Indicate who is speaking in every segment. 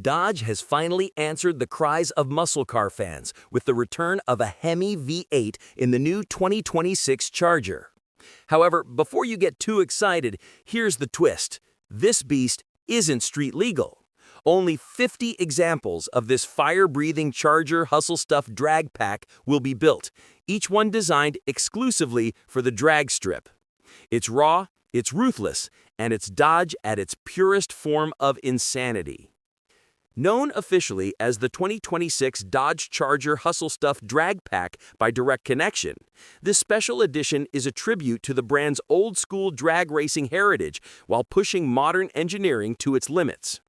Speaker 1: Dodge has finally answered the cries of muscle car fans with the return of a Hemi V8 in the new 2026 Charger. However, before you get too excited, here's the twist. This beast isn't street legal. Only 50 examples of this fire-breathing Charger hustle stuff drag pack will be built, each one designed exclusively for the drag strip. It's raw, it's ruthless, and it's Dodge at its purest form of insanity. Known officially as the 2026 Dodge Charger Hustle Stuff Drag Pack by Direct Connection, this special edition is a tribute to the brand's old-school drag racing heritage while pushing modern engineering to its limits.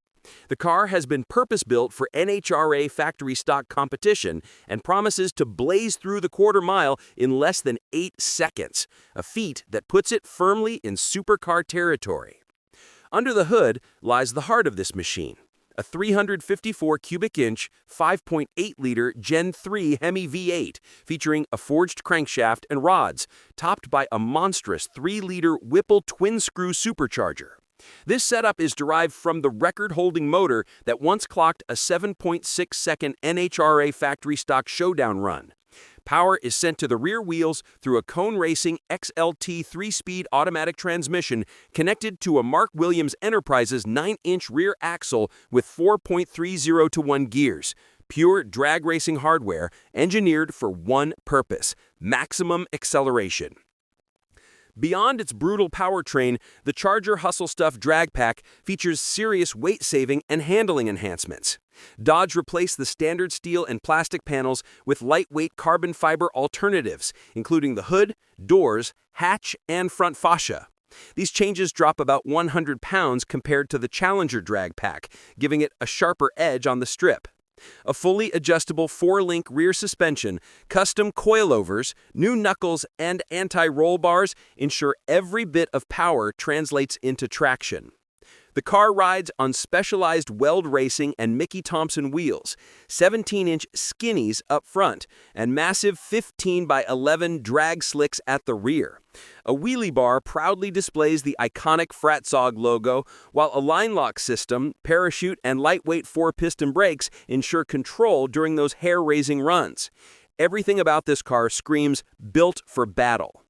Speaker 1: The car has been purpose-built for NHRA Factory Stock competition and promises to blaze through the quarter mile in less than 8 seconds, a feat that puts it firmly in supercar territory. Under the hood lies the heart of this machine, a 354 cubic inch, 5.8-liter Gen 3 Hemi V8 featuring a forged crankshaft and rods, topped by a monstrous 3-liter Whipple twin-screw supercharger. This setup is derived from the record-holding motor that once clocked a 7.6-second NHRA Factory Stock showdown run. Power is sent to the rear wheels through a Cone Racing XLT 3-speed automatic transmission connected to a Mark Williams Enterprises 9-inch rear axle with 4.30-to-1 gears. Pure drag racing hardware engineered for one purpose: maximum acceleration. Beyond its brutal powertrain, the Charger Hustle Stuff Drag Pack features serious weight-saving and handling enhancements. Dodge replaced the standard steel and plastic panels with lightweight carbon fiber alternatives, including the hood, doors, hatch, and front fascia. These changes drop about 100 pounds compared to the Challenger Drag Pack, giving it a sharper edge on the strip. A fully adjustable 4-link rear suspension, custom coilovers, new knuckles, and anti-roll bars ensure every bit of power translates into traction. The car rides on specialized Weld Racing and Mickey Thompson wheels, 17-inch skinnies up front, and massive 15x11 drag slicks at the rear. A wheelie bar proudly displays the iconic Fratzog logo, while a line lock system, parachute, and lightweight 4-piston brakes ensure control during those hair-raising runs. Everything about this car screams built for battle.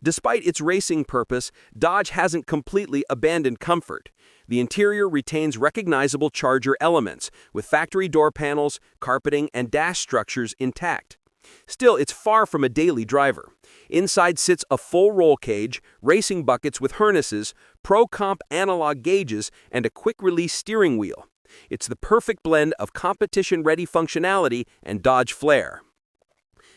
Speaker 1: Despite its racing purpose, Dodge hasn't completely abandoned comfort. The interior retains recognizable Charger elements, with factory door panels, carpeting, and dash structures intact. Still, it's far from a daily driver. Inside sits a full roll cage, racing buckets with harnesses, pro-comp analog gauges, and a quick-release steering wheel. It's the perfect blend of competition-ready functionality and Dodge flair.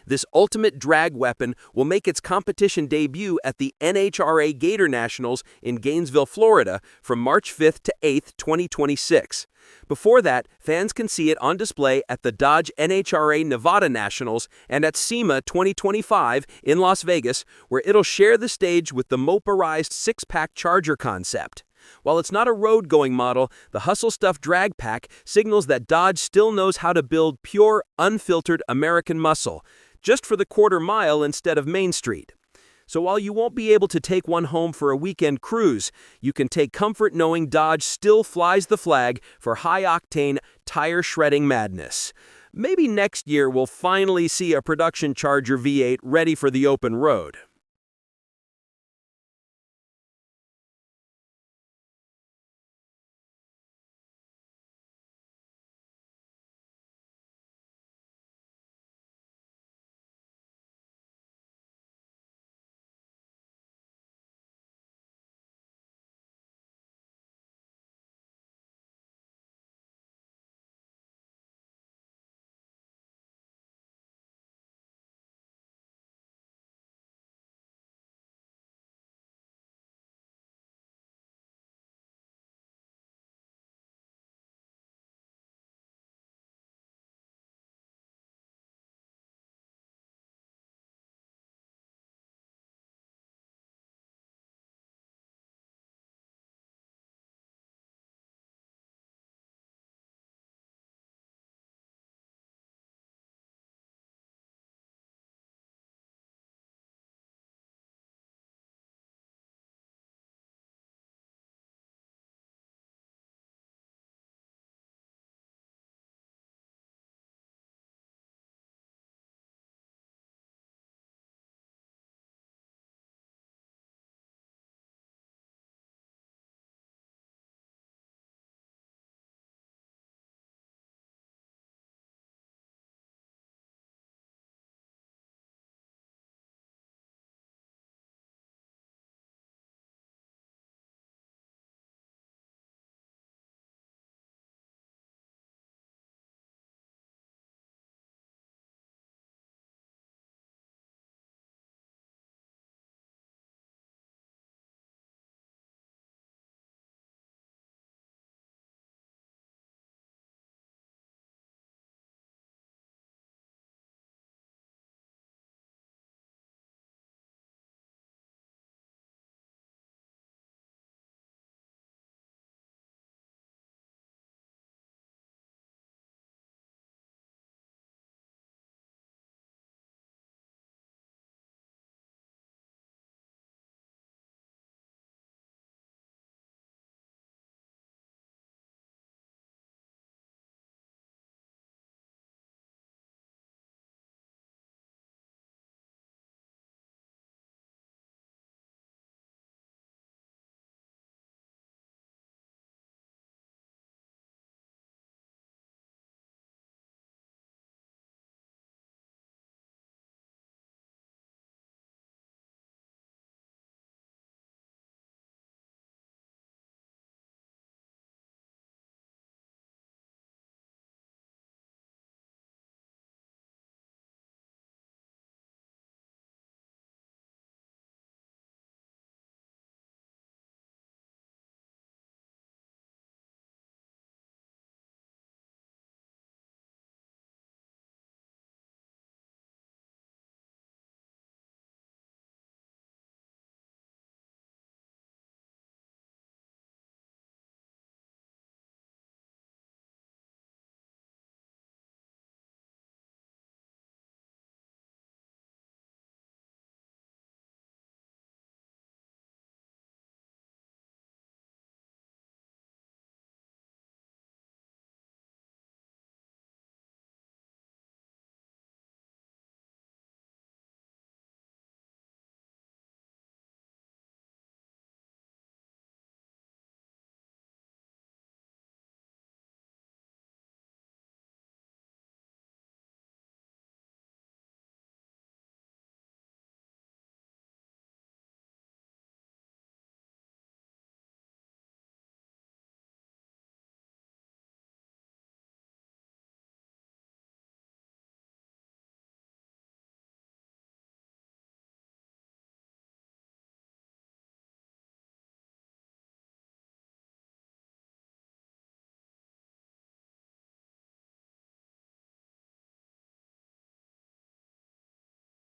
Speaker 1: This ultimate drag weapon will make its competition debut at the NHRA Gator Nationals in Gainesville, Florida, from March 5th to 8th, 2026. Before that, fans can see it on display at the Dodge NHRA Nevada Nationals and at SEMA 2025 in Las Vegas, where it'll share the stage with the motorized 6-pack Charger concept. While it's not a road-going model, the Hustle Stuff Drag Pack signals that Dodge still knows how to build pure, unfiltered American muscle, just for the quarter mile instead of Main Street. So while you won't be able to take one home for a weekend cruise, you can take comfort knowing Dodge still flies the flag for high-octane, tire-shredding madness. Maybe next year we'll finally see a production Charger V8 ready for the open road.